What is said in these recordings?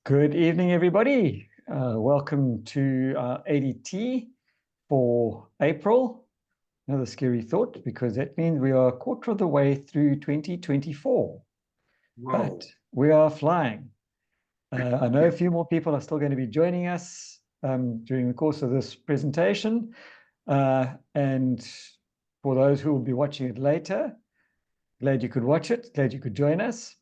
Good evening, everybody. Welcome to ADT for April. Another scary thought because that means we are a quarter of the way through 2024. Whoa. But we are flying. I know a few more people are still going to be joining us during the course of this presentation. And for those who will be watching it later, glad you could watch it, glad you could join us.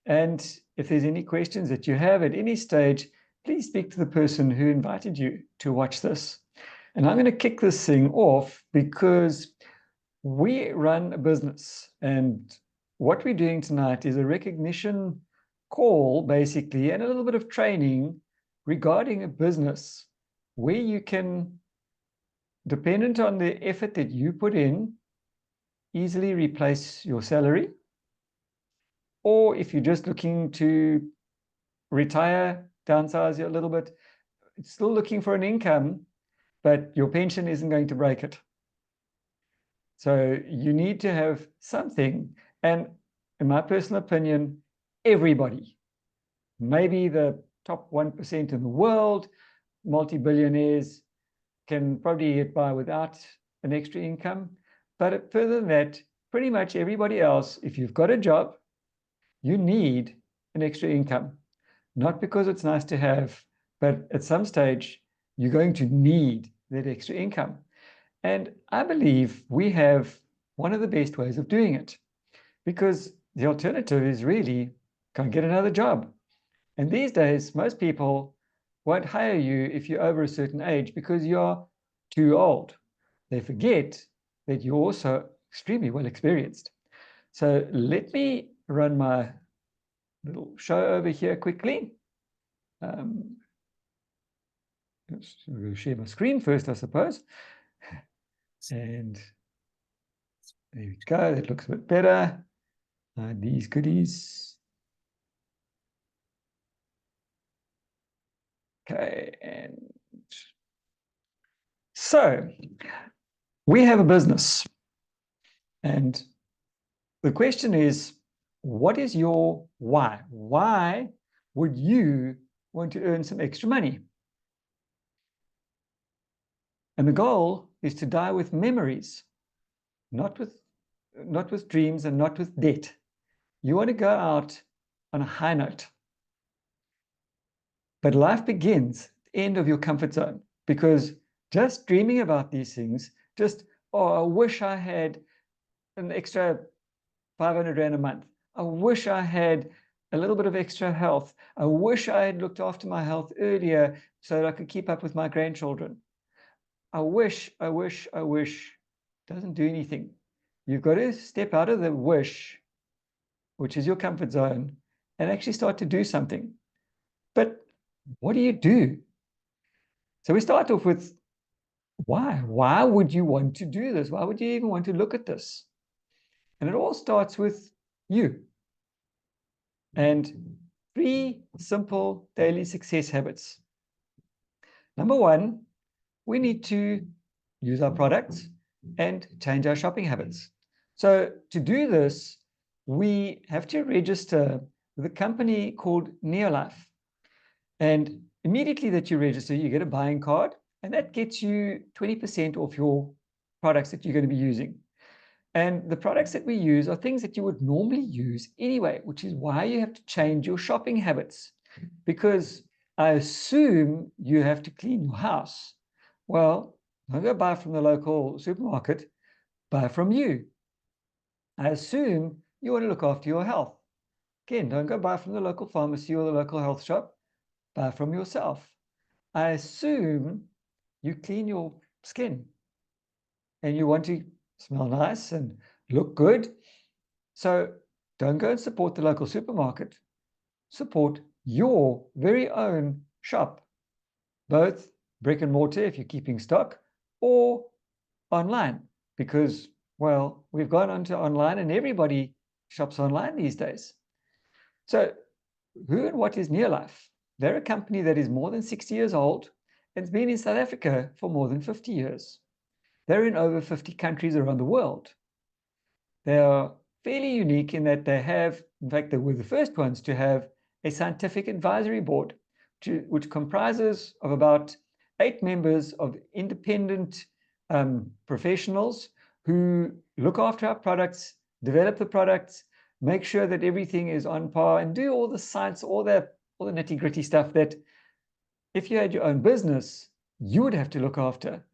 And if there's any questions that you have at any stage, please speak to the person who invited you to watch this. And I'm going to kick this thing off because we run a business. And what we're doing tonight is a recognition call, basically, and a little bit of training regarding a business where you can, dependent on the effort that you put in, easily replace your salary. Or if you're just looking to retire, downsize a little bit, still looking for an income, but your pension isn't going to break it. So you need to have something. And in my personal opinion, everybody, maybe the top 1% in the world, multi-billionaires, can probably get by without an extra income. But further than that, pretty much everybody else, if you've got a job, you need an extra income, not because it's nice to have, but at some stage, you're going to need that extra income. And I believe we have one of the best ways of doing it, because the alternative is really go and get another job. And these days, most people won't hire you if you're over a certain age because you're too old. They forget that you're also extremely well experienced. So let me run my little show over here quickly. Let's share my screen first, I suppose. And there we go. That looks a bit better. These goodies. Okay, and so we have a business. And the question is, what is your why? Why would you want to earn some extra money? And the goal is to die with memories, not with dreams and not with debt. You want to go out on a high note. But life begins at the end of your comfort zone, because just dreaming about these things, oh, I wish I had an extra 500 Rand a month. I wish I had a little bit of extra health. I wish I had looked after my health earlier so that I could keep up with my grandchildren. I wish. Doesn't do anything. You've got to step out of the wish, which is your comfort zone, and actually start to do something. But what do you do? So we start off with why? Why would you want to do this? Why would you even want to look at this? And it all starts with you. And 3 simple daily success habits. Number 1, we need to use our products and change our shopping habits. So to do this, we have to register with a company called Neolife. And immediately that you register, you get a buying card, and that gets you 20% off your products that you're going to be using. And the products that we use are things that you would normally use anyway, which is why you have to change your shopping habits. Because I assume you have to clean your house. Well, don't go buy from the local supermarket, buy from you. I assume you want to look after your health. Again, don't go buy from the local pharmacy or the local health shop, buy from yourself. I assume you clean your skin and you want to smell nice and look good. So don't go and support the local supermarket. Support your very own shop, both brick and mortar if you're keeping stock, or online, because, well, we've gone onto online and everybody shops online these days. So who and what is Neolife? They're a company that is more than 60 years old and has been in South Africa for more than 50 years. They're in over 50 countries around the world. They are fairly unique in that they have, in fact, they were the first ones to have a scientific advisory board. which comprises of about 8 members of independent professionals who look after our products, develop the products, make sure that everything is on par, and do all the science, all the nitty-gritty stuff that if you had your own business, you would have to look after.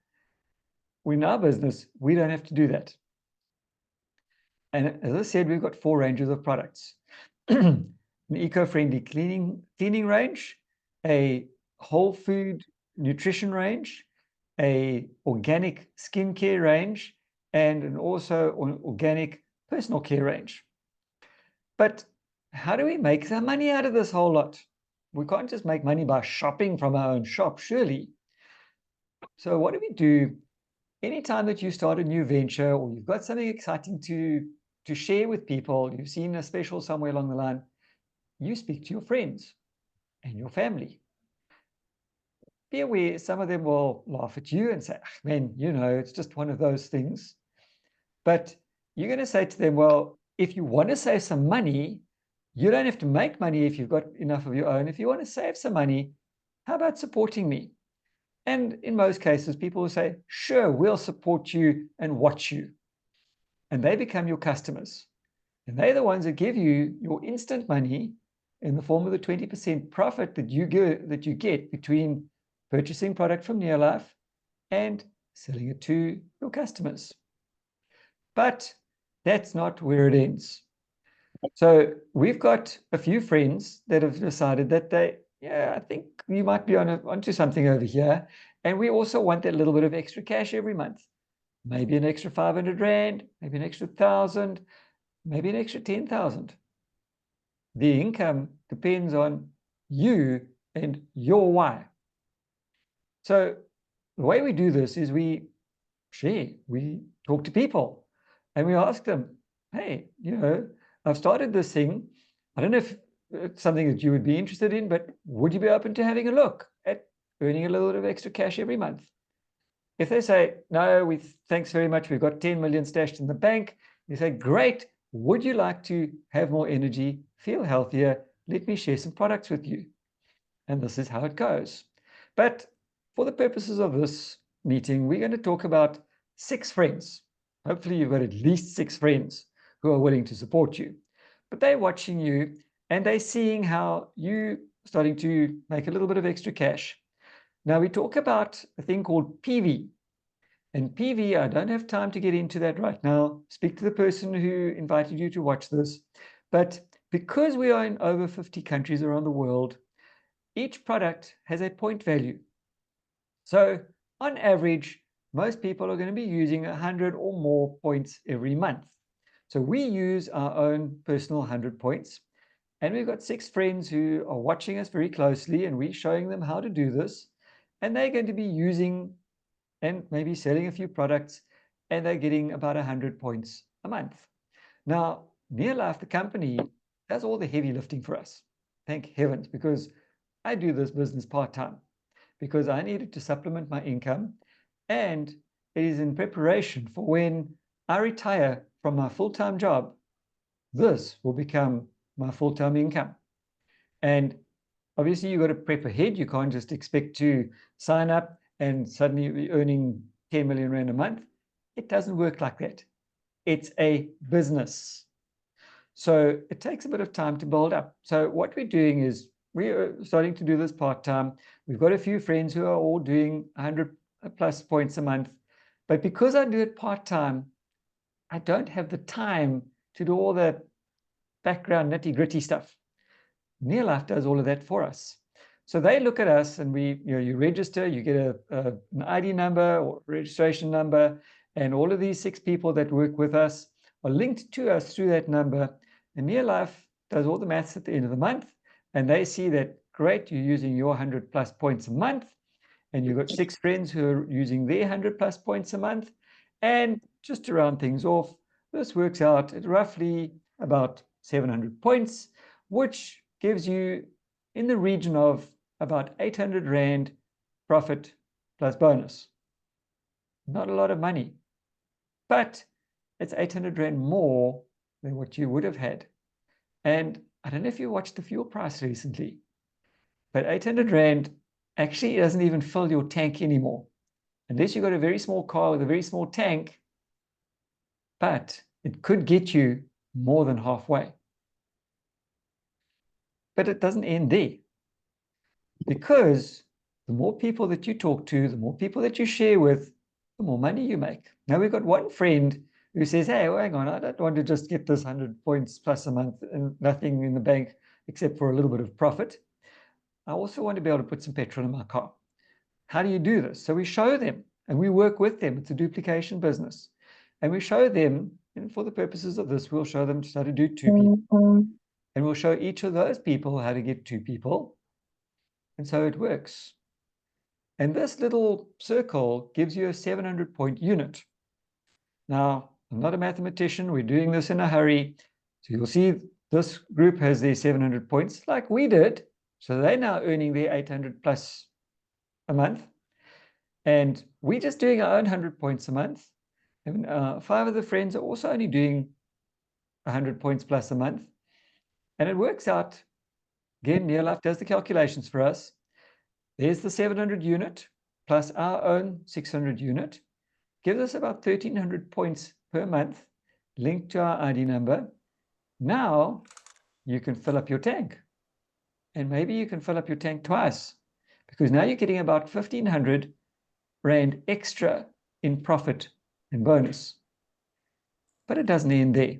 In our business, we don't have to do that. And as I said, we've got 4 ranges of products. An eco-friendly cleaning range, a whole food nutrition range, a organic skincare range, and also an organic personal care range. But how do we make the money out of this whole lot? We can't just make money by shopping from our own shop, surely. So what do we do? Anytime that you start a new venture or you've got something exciting to share with people, you've seen a special somewhere along the line, you speak to your friends and your family. Be aware, some of them will laugh at you and say, man, it's just one of those things. But you're going to say to them, well, if you want to save some money, you don't have to make money if you've got enough of your own. If you want to save some money, how about supporting me? And in most cases, people will say, sure, we'll support you and watch you. And they become your customers. And they're the ones that give you your instant money in the form of the 20% profit that you get between purchasing product from Neolife and selling it to your customers. But that's not where it ends. So we've got a few friends that have decided that I think you might be onto something over here. And we also want that little bit of extra cash every month. Maybe an extra 500 Rand, maybe an extra 1,000, maybe an extra 10,000. The income depends on you and your why. So the way we do this is we talk to people and we ask them, hey, I've started this thing. I don't know if it's something that you would be interested in, but would you be open to having a look at earning a little bit of extra cash every month? If they say, no, thanks very much, we've got 10 million stashed in the bank, you say, great, would you like to have more energy, feel healthier? Let me share some products with you. And this is how it goes. But for the purposes of this meeting, we're going to talk about 6 friends. Hopefully you've got at least 6 friends who are willing to support you. But they're watching you and they're seeing how you're starting to make a little bit of extra cash. Now we talk about a thing called PV. And PV, I don't have time to get into that right now. Speak to the person who invited you to watch this. But because we are in over 50 countries around the world, each product has a point value. So on average, most people are going to be using 100 or more points every month. So we use our own personal 100 points. And we've got 6 friends who are watching us very closely, and we're showing them how to do this. And they're going to be using and maybe selling a few products, and they're getting about 100 points a month. Now, Neolife, the company, does all the heavy lifting for us. Thank heavens, because I do this business part-time, because I needed to supplement my income, and it is in preparation for when I retire from my full-time job, this will become my full-time income. And obviously, you've got to prep ahead. You can't just expect to sign up and suddenly be earning 10 million Rand a month. It doesn't work like that. It's a business. So it takes a bit of time to build up. So what we're doing is we are starting to do this part-time. We've got a few friends who are all doing 100 plus points a month. But because I do it part-time, I don't have the time to do all the background nitty-gritty stuff. Neolife does all of that for us. So they look at us and you register, you get an ID number or registration number, and all of these 6 people that work with us are linked to us through that number. And Neolife does all the maths at the end of the month, and they see that, great, you're using your 100 plus points a month, and you've got 6 friends who are using their 100 plus points a month. And just to round things off, this works out at roughly about 700 points, which gives you in the region of about 800 Rand profit plus bonus. Not a lot of money, but it's 800 Rand more than what you would have had. And I don't know if you watched the fuel price recently. But 800 Rand actually doesn't even fill your tank anymore. Unless you've got a very small car with a very small tank, but it could get you more than halfway. But it doesn't end there. Because the more people that you talk to, the more people that you share with, the more money you make. Now we've got one friend who says, hey, well, hang on, I don't want to just get this 100 points plus a month and nothing in the bank except for a little bit of profit. I also want to be able to put some petrol in my car. How do you do this? So we show them and we work with them. It's a duplication business. And we show them, and for the purposes of this, we'll show them how to do 2 people. And we'll show each of those people how to get 2 people. And so it works. And this little circle gives you a 700-point unit. Now, I'm not a mathematician. We're doing this in a hurry. So you'll see this group has their 700 points like we did. So they're now earning their 800 plus a month. And we're just doing our own 100 points a month. And 5 of the friends are also only doing 100 points plus a month. And it works out. Again, Near Life does the calculations for us. There's the 700 unit plus our own 600 unit. Gives us about 1,300 points per month linked to our ID number. Now you can fill up your tank. And maybe you can fill up your tank twice, because now you're getting about 1,500 Rand extra in profit and bonus. But it doesn't end there.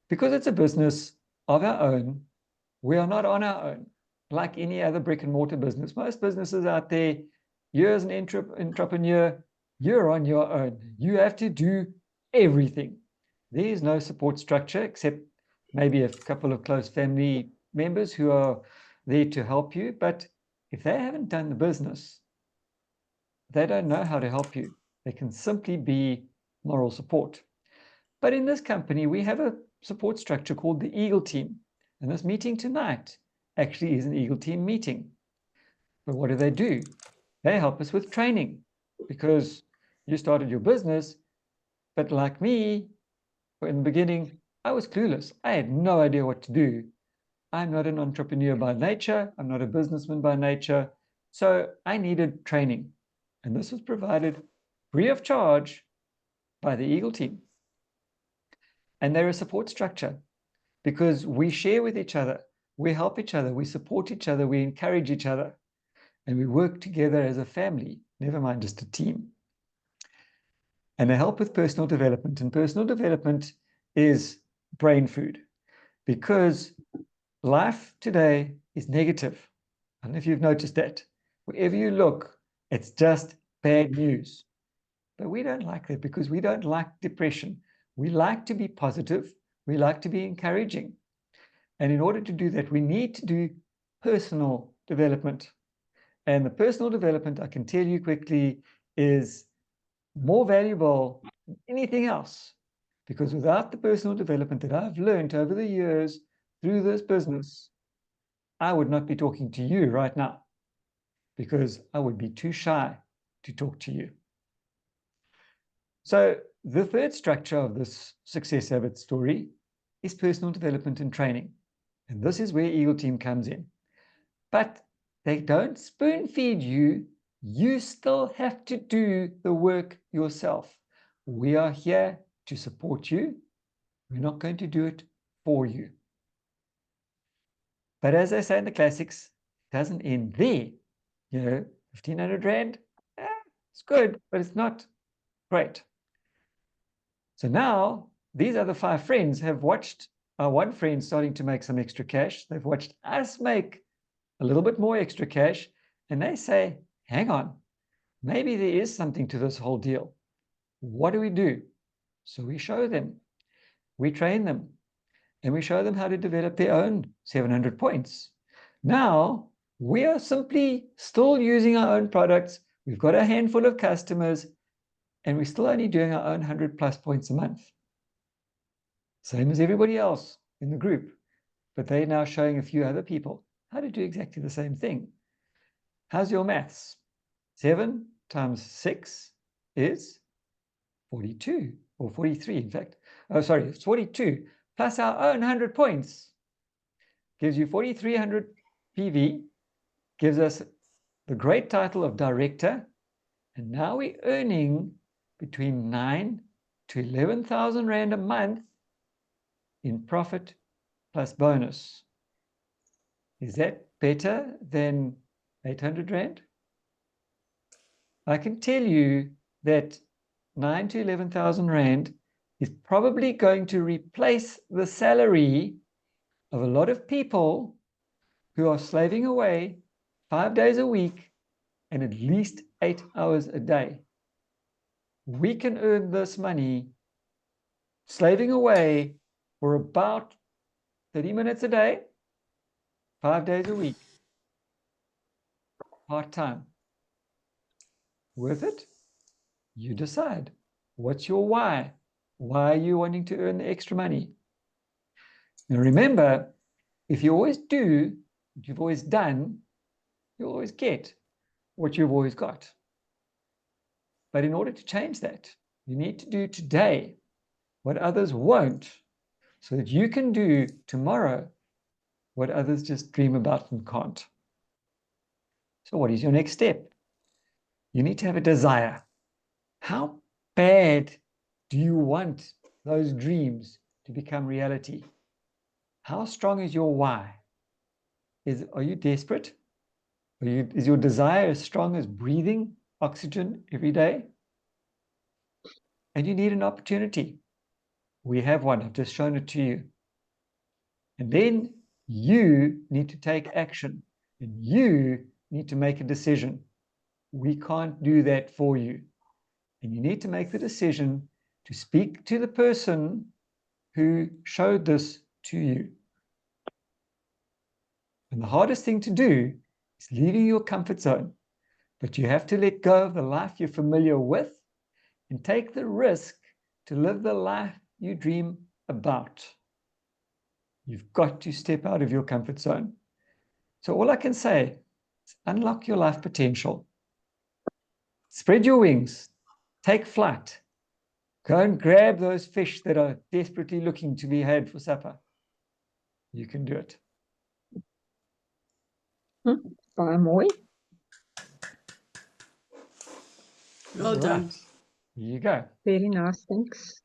Because it's a business of our own, we are not on our own. Like any other brick and mortar business, most businesses out there, you as an entrepreneur, you're on your own. You have to do everything. There is no support structure except maybe a couple of close family members who are there to help you. But if they haven't done the business, they don't know how to help you. They can simply be moral support. But in this company, we have a support structure called the Eagle Team. And this meeting tonight actually is an Eagle Team meeting. But what do? They help us with training, because you started your business, but like me, in the beginning, I was clueless. I had no idea what to do. I'm not an entrepreneur by nature. I'm not a businessman by nature. So I needed training. And this was provided free of charge by the Eagle Team. And they're a support structure because we share with each other. We help each other. We support each other. We encourage each other. And we work together as a family, never mind just a team. And they help with personal development. And personal development is brain food, because life today is negative. I don't know if you've noticed that. Wherever you look, it's just bad news. But we don't like that, because we don't like depression. We like to be positive. We like to be encouraging. And in order to do that, we need to do personal development. And the personal development, I can tell you quickly, is more valuable than anything else. Because without the personal development that I've learned over the years through this business, I would not be talking to you right now, because I would be too shy to talk to you. So the third structure of this success habit story is personal development and training. And this is where Eagle Team comes in. But they don't spoon feed you. You still have to do the work yourself. We are here to support you. We're not going to do it for you. But as I say in the classics, it doesn't end there. You know, 1,500 Rand, it's good, but it's not great. So now these other 5 friends have watched our one friend starting to make some extra cash. They've watched us make a little bit more extra cash, and they say, hang on, maybe there is something to this whole deal. What do? So we show them, we train them, and we show them how to develop their own 700 points. Now, we are simply still using our own products. We've got a handful of customers, and we're still only doing our own 100 plus points a month. Same as everybody else in the group, but they're now showing a few other people how to do exactly the same thing. How's your maths? 7 times 6 is 42, or 43, in fact. Oh, sorry, it's 42, plus our own 100 points gives you 4,300 PV, gives us the great title of director, and now we're earning between 9 to 11,000 Rand a month in profit plus bonus. Is that better than 800 Rand? I can tell you that 9 to 11,000 Rand is probably going to replace the salary of a lot of people who are slaving away 5 days a week and at least 8 hours a day. We can earn this money slaving away for about 30 minutes a day, 5 days a week, part-time. Worth it? You decide. What's your why? Why are you wanting to earn the extra money? Now remember, if you always do what you've always done, you'll always get what you've always got. But in order to change that, you need to do today what others won't, so that you can do tomorrow what others just dream about and can't. So what is your next step? You need to have a desire. How bad do you want those dreams to become reality? How strong is your why? Are you desperate? Is your desire as strong as breathing oxygen every day? And you need an opportunity. We have one. I've just shown it to you. And then you need to take action. And you need to make a decision. We can't do that for you. And you need to make the decision to speak to the person who showed this to you. And the hardest thing to do is leaving your comfort zone. But you have to let go of the life you're familiar with and take the risk to live the life you dream about. You've got to step out of your comfort zone. So all I can say is unlock your life potential. Spread your wings. Take flight. Go and grab those fish that are desperately looking to be had for supper. You can do it. Baie mooi. Well done. Right. Here you go. Very nice, thanks.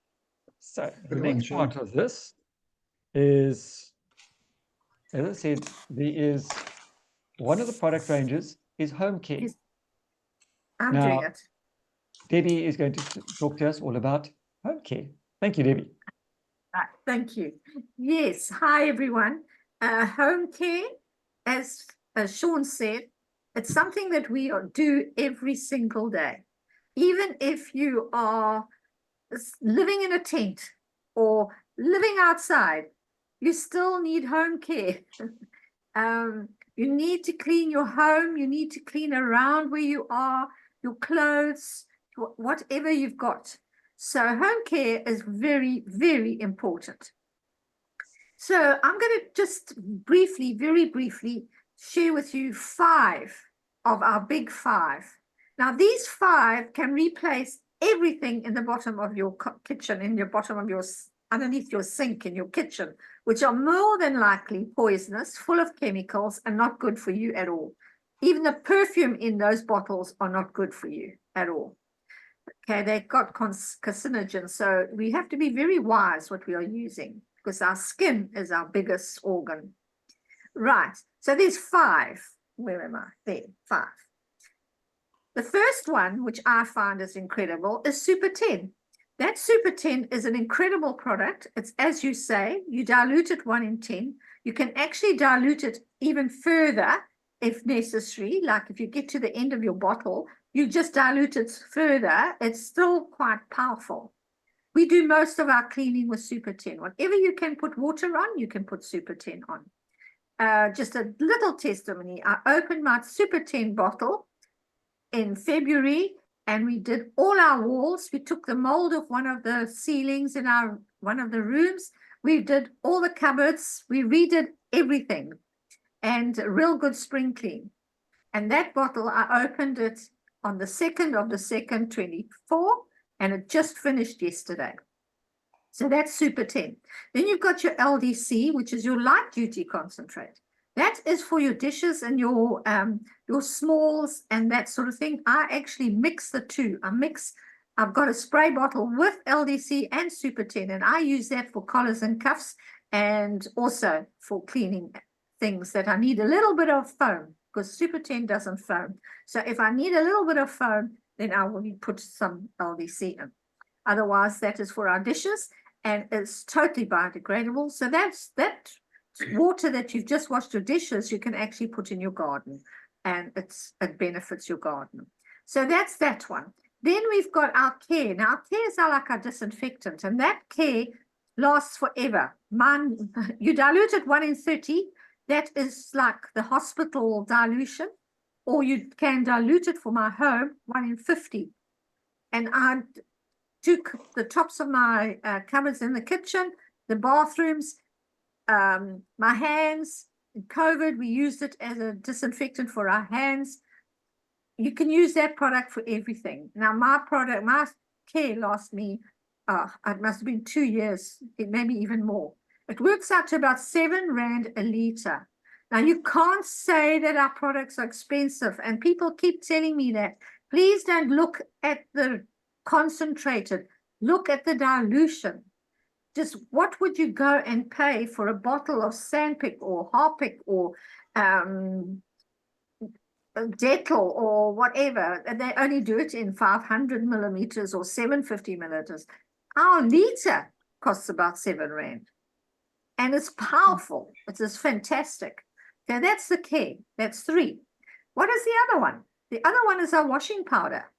So the Good one, next Sean. part of this is, as I said, there is one of the product ranges is home care. Yes. I'm Now, doing it. Debbie is going to talk to us all about home care. Thank you, Debbie. Right, thank you. Yes, hi everyone. Home care, as Sean said, it's something that we do every single day. Even if you are living in a tent or living outside, you still need home care. You need to clean your home. You need to clean around where you are, your clothes, whatever you've got. So home care is very, very important. So I'm going to just briefly, very briefly, share with you 5 of our big 5. Now, these 5 can replace everything in the bottom of your kitchen, in your bottom of your, underneath your sink in your kitchen, which are more than likely poisonous, full of chemicals, and not good for you at all. Even the perfume in those bottles are not good for you at all. Okay, they've got carcinogens, so we have to be very wise what we are using, because our skin is our biggest organ. Right, so there's 5. Where am I? There, 5. The first one, which I find is incredible, is Super 10. That Super 10 is an incredible product. It's, as you say, you dilute it 1 in 10. You can actually dilute it even further if necessary. Like if you get to the end of your bottle, you just dilute it further. It's still quite powerful. We do most of our cleaning with Super 10. Whatever you can put water on, you can put Super 10 on. Just a little testimony. I opened my Super 10 bottle in February, and we did all our walls. We took the mold of one of the ceilings in one of the rooms. We did all the cupboards. We redid everything, and a real good spring clean. And that bottle, I opened it on the 2nd of the 2nd, 24, and it just finished yesterday. So that's Super 10. Then you've got your LDC, which is your light duty concentrate. That is for your dishes and your smalls and that sort of thing. I actually mix the two. I've got a spray bottle with LDC and Super 10, and I use that for collars and cuffs and also for cleaning things that I need a little bit of foam, because Super 10 doesn't foam. So if I need a little bit of foam, then I will put some LDC in. Otherwise, that is for our dishes, and it's totally biodegradable. So that's that water that you've just washed your dishes, you can actually put in your garden, and it benefits your garden. So that's that one. Then we've got our care. Now, our cares are like our disinfectant, and that care lasts forever. Mine, you dilute it 1 in 30. That is like the hospital dilution, or you can dilute it for my home 1 in 50. And I do the tops of my cupboards in the kitchen, the bathrooms, my hands. In COVID, we used it as a disinfectant for our hands. You can use that product for everything. Now, my care lasts me, it must have been 2 years, maybe even more. It works out to about 7 Rand a litre. Now, you can't say that our products are expensive, and people keep telling me that. Please don't look at the concentrated, look at the dilution. Just what would you go and pay for a bottle of Sandpick or Harpic or Dettol or whatever, and they only do it in 500 millimeters or 750 milliliters. Our liter costs about 7 Rand, and it's powerful. It is fantastic. So that's the care. That's 3. What is the other one? The other one is our washing powder.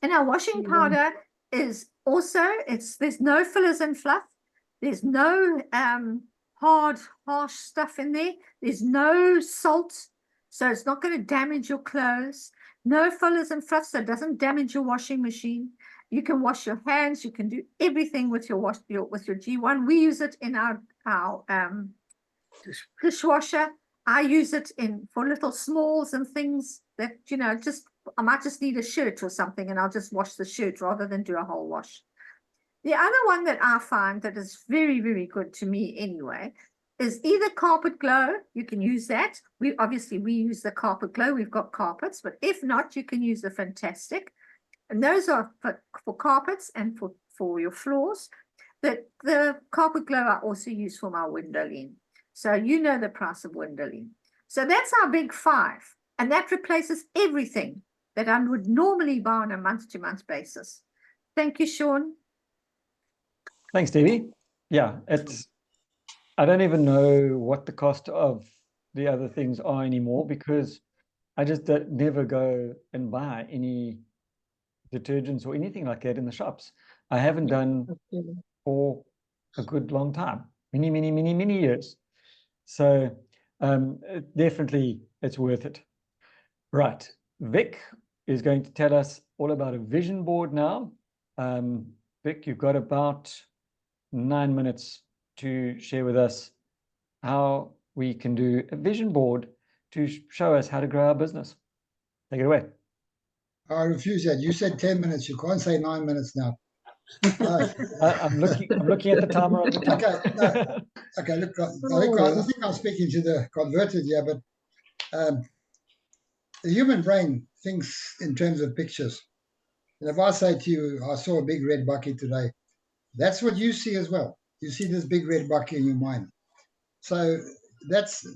And our washing powder is also, there's no fillers and fluff. There's no hard, harsh stuff in there. There's no salt, so it's not going to damage your clothes. No fillers and fluff, so it doesn't damage your washing machine. You can wash your hands. You can do everything with your G1. We use it in our dishwasher. I use it for little smalls and things that, I might just need a shirt or something, and I'll just wash the shirt rather than do a whole wash. The other one that I find that is very, very good to me anyway is either Carpet Glow. You can use that. We use the Carpet Glow. We've got carpets, but if not, you can use the Fantastic. And those are for carpets and for your floors. The Carpet Glow I also use for my window line. So you know the price of window line. So that's our big 5. And that replaces everything that I would normally buy on a month-to-month basis. Thank you, Sean. Thanks, Debbie. Yeah, I don't even know what the cost of the other things are anymore, because I just never go and buy any detergents or anything like that in the shops. I haven't done for a good long time, many years. So definitely it's worth it. Right, Vic is going to tell us all about a vision board now. Vic, you've got about 9 minutes to share with us how we can do a vision board to show us how to grow our business. Take it away. I refuse that. You said 10 minutes. You can't say 9 minutes now. I'm looking at the timer on the top. Okay, look, I think I'm speaking to the converted here, but the human brain thinks in terms of pictures. And if I say to you, I saw a big red bucket today, that's what you see as well. You see this big red bucket in your mind. So that's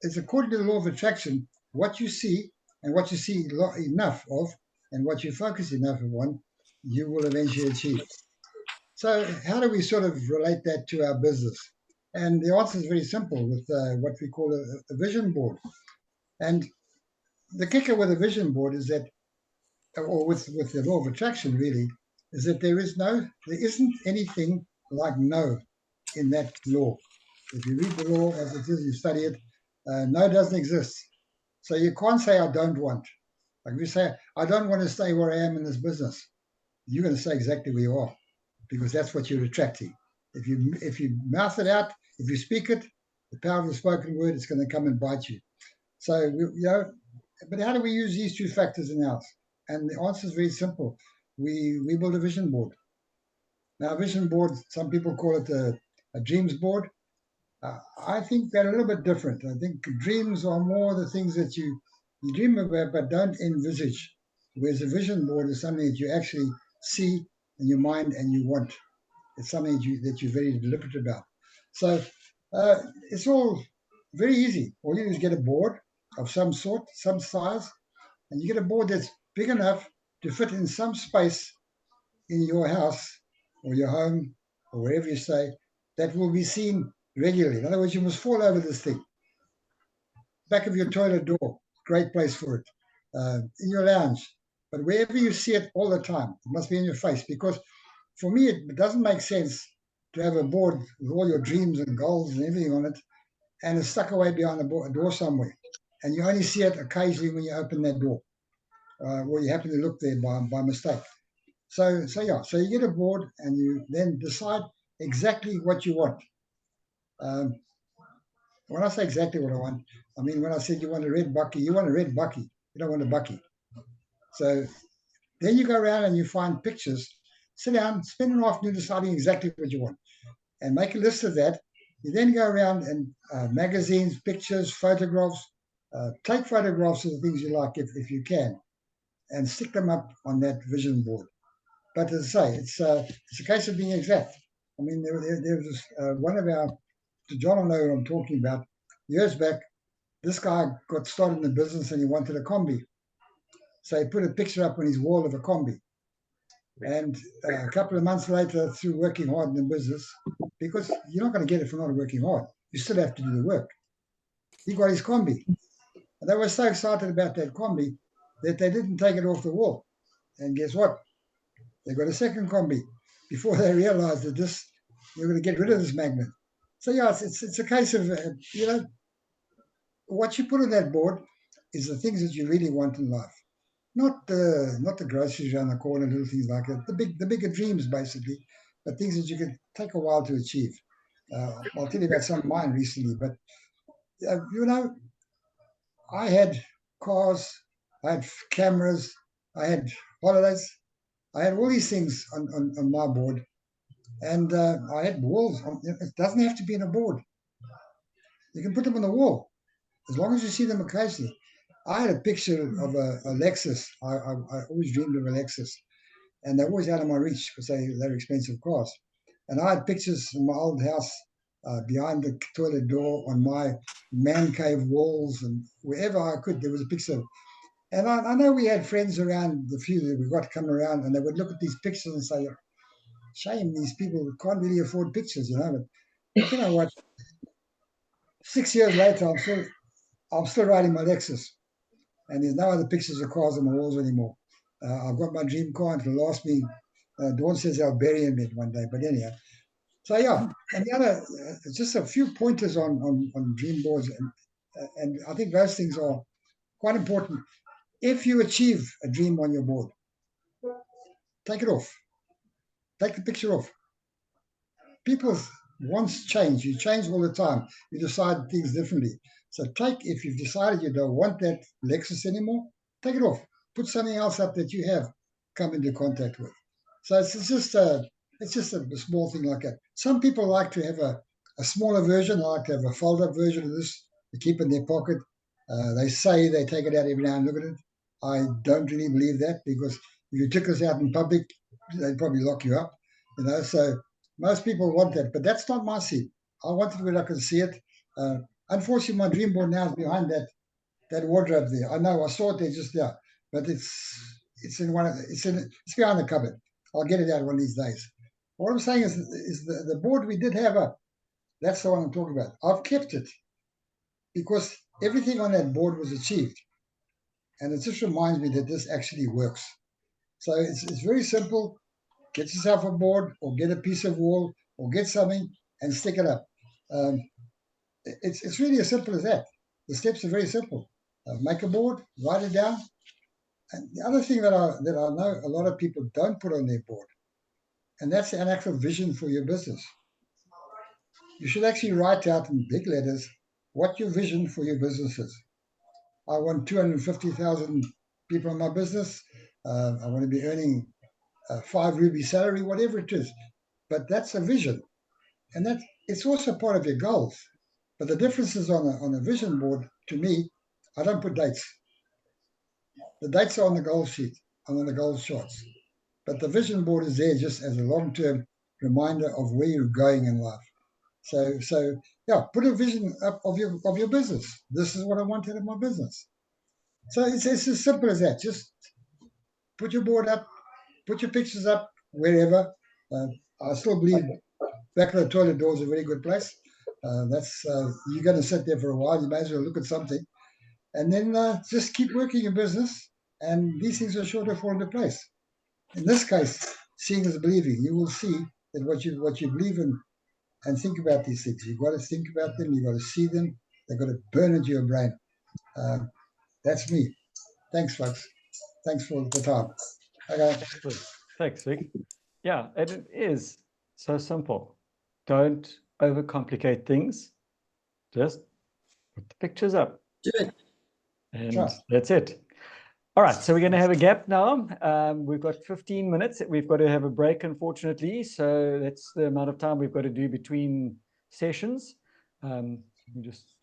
it's according to the law of attraction. What you see and what you see enough of, and what you focus enough on, you will eventually achieve. So how do we sort of relate that to our business? And the answer is very simple with what we call a vision board. And the kicker with a vision board is that, or with the law of attraction really, is that there isn't anything like no in that law. If you read the law as it is, you study it, no doesn't exist. So you can't say I don't want. Like if you say, I don't want to stay where I am in this business, you're going to stay exactly where you are, because that's what you're attracting. If you mouth it out, if you speak it, the power of the spoken word is going to come and bite you. So, but how do we use these 2 factors in ours? And the answer is very simple. We build a vision board. Now, a vision board, some people call it a dreams board. I think they're a little bit different. I think dreams are more the things that you dream about but don't envisage, whereas a vision board is something that you actually see in your mind and you want. It's something that you're very deliberate about. So it's all very easy. All you do is get a board of some sort, some size, and you get a board that's big enough to fit in some space in your house or your home or wherever you stay that will be seen regularly. In other words, you must fall over this thing. Back of your toilet door, great place for it. In your lounge, but wherever you see it all the time, it must be in your face. Because for me, it doesn't make sense to have a board with all your dreams and goals and everything on it, and it's stuck away behind a door somewhere, and you only see it occasionally when you open that door, or you happen to look there by mistake. So you get a board and you then decide exactly what you want. Um, when I say exactly what I want, I mean when I said you want a red bucky, you want a red bucky. You don't want a bucky. So then you go around and you find pictures, sit down, spend an afternoon deciding exactly what you want, and make a list of that. You then go around and magazines, pictures, photographs, take photographs of the things you like if you can, and stick them up on that vision board. But as I say, it's a case of being exact. I mean, there was one of our, John will know what I'm talking about, years back, this guy got started in the business and he wanted a combi. So he put a picture up on his wall of a combi. And a couple of months later, through working hard in the business, because you're not going to get it for not working hard, you still have to do the work. He got his combi. And they were so excited about that combi that they didn't take it off the wall. And guess what? They got a second combi before they realized that you're going to get rid of this magnet. So yeah, it's a case of, what you put on that board is the things that you really want in life. Not the groceries around the corner, little things like that. The bigger dreams, basically, but things that you can take a while to achieve. I'll tell you about some of mine recently, but I had cars, I had cameras, I had holidays, I had all these things on my board, and I had walls. It doesn't have to be in a board. You can put them on the wall, as long as you see them occasionally. I had a picture of a Lexus. I always dreamed of a Lexus, and they're always out of my reach because they're expensive cars. And I had pictures in my old house behind the toilet door, on my man cave walls, and wherever I could, there was a picture. And I know we had friends around, the few that we got to come around, and they would look at these pictures and say, shame, these people can't really afford pictures, But you know what? 6 years later, I'm still riding my Lexus, and there's no other pictures of cars on the walls anymore. I've got my dream car, and it'll last me. Dawn says I'll bury him in one day, but anyhow. So yeah, and the other, just a few pointers on dream boards, and I think those things are quite important. If you achieve a dream on your board, take it off. Take the picture off. People's wants change. You change all the time. You decide things differently. So if you've decided you don't want that Lexus anymore, take it off. Put something else up that you have come into contact with. So it's just a small thing like that. Some people like to have a smaller version. They like to have a fold-up version of this to keep in their pocket. They say they take it out every now and look at it. I don't really believe that, because if you took this out in public, they'd probably lock you up. So most people want that, but that's not my seat. I want it where I can see it. Unfortunately, my dream board now is behind that wardrobe there. I know I saw it there just there, but it's behind the cupboard. I'll get it out one of these days. What I'm saying is the board we did have up. That's the one I'm talking about. I've kept it because everything on that board was achieved, and it just reminds me that this actually works. So it's very simple. Get yourself a board, or get a piece of wall, or get something and stick it up. It's really as simple as that. The steps are very simple. Make a board, write it down. And the other thing that I know a lot of people don't put on their board, and that's an actual vision for your business. You should actually write out in big letters what your vision for your business is. I want 250,000 people in my business. I want to be earning 5 ruby salary, whatever it is. But that's a vision. And it's also part of your goals. But the difference is on a vision board, to me, I don't put dates. The dates are on the goal sheet, and on the goal charts. But the vision board is there just as a long-term reminder of where you're going in life. So yeah, put a vision up of your business. This is what I want out of my business. So it's as simple as that. Just put your board up, put your pictures up wherever. I still believe back of the toilet door is a very good place. You're going to sit there for a while. You may as well look at something, and then just keep working your business. And these things are sure to fall into place. In this case, seeing is believing. You will see that what you believe in and think about these things. You've got to think about them. You've got to see them. They've got to burn into your brain. That's me. Thanks, folks. Thanks for the time. Okay. Thanks, Vic. Yeah, and it is so simple. Don't overcomplicate things. Just put the pictures up. Do it. And Sure. that's it. All right, so we're going to have a gap now. We've got 15 minutes. We've got to have a break, unfortunately. So that's the amount of time we've got to do between sessions. Just